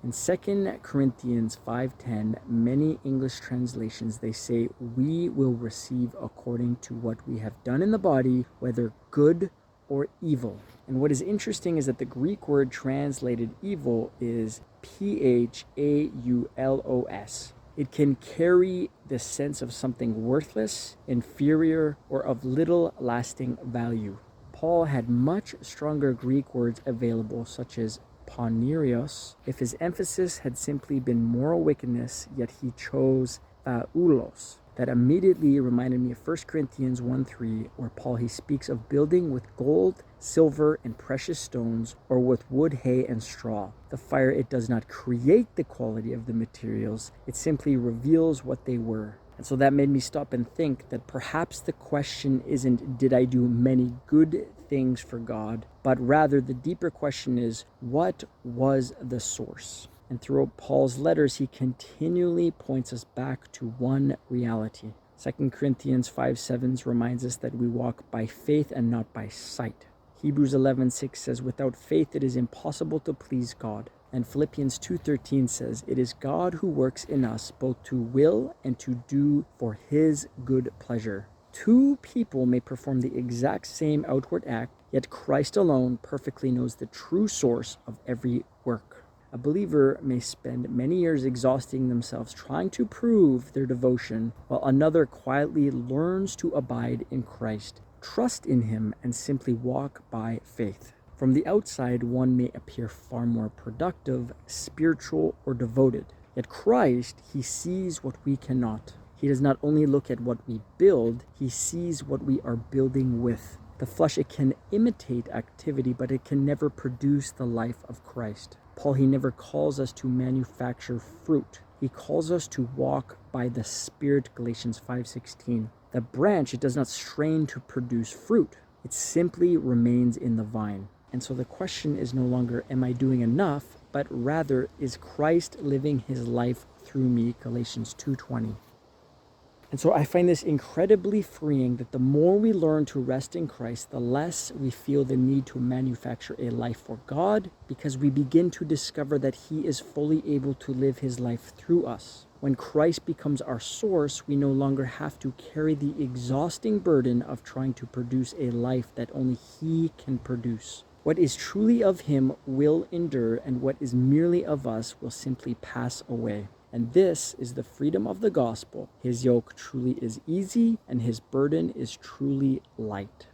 In 2 Corinthians 5:10, many English translations, they say, we will receive according to what we have done in the body, whether good or evil. And what is interesting is that the Greek word translated evil is phaulos. It can carry the sense of something worthless, inferior, or of little lasting value. Paul had much stronger Greek words available, such as ponierios, if his emphasis had simply been moral wickedness, yet he chose phaulos. That immediately reminded me of 1 Corinthians 1:3, where Paul, he speaks of building with gold, silver, and precious stones, or with wood, hay, and straw. The fire, it does not create the quality of the materials, it simply reveals what they were. And so that made me stop and think that perhaps the question isn't, did I do many good things for God? But rather, the deeper question is, what was the source? And throughout Paul's letters, he continually points us back to one reality. 2 Corinthians 5:7 reminds us that we walk by faith and not by sight. Hebrews 11:6 says, without faith it is impossible to please God. And Philippians 2:13 says, it is God who works in us both to will and to do for his good pleasure. Two people may perform the exact same outward act, yet Christ alone perfectly knows the true source of every work. A believer may spend many years exhausting themselves trying to prove their devotion, while another quietly learns to abide in Christ, trust in him, and simply walk by faith. From the outside, one may appear far more productive, spiritual, or devoted. Yet Christ, he sees what we cannot. He does not only look at what we build, he sees what we are building with. The flesh, it can imitate activity, but it can never produce the life of Christ. Paul, he never calls us to manufacture fruit. He calls us to walk by the Spirit, Galatians 5:16. The branch, it does not strain to produce fruit. It simply remains in the vine. And so the question is no longer, am I doing enough? But rather, is Christ living his life through me? Galatians 2:20. And so I find this incredibly freeing, that the more we learn to rest in Christ, the less we feel the need to manufacture a life for God, because we begin to discover that he is fully able to live his life through us. When Christ becomes our source, we no longer have to carry the exhausting burden of trying to produce a life that only he can produce. What is truly of him will endure, and what is merely of us will simply pass away. And this is the freedom of the gospel. His yoke truly is easy, and his burden is truly light.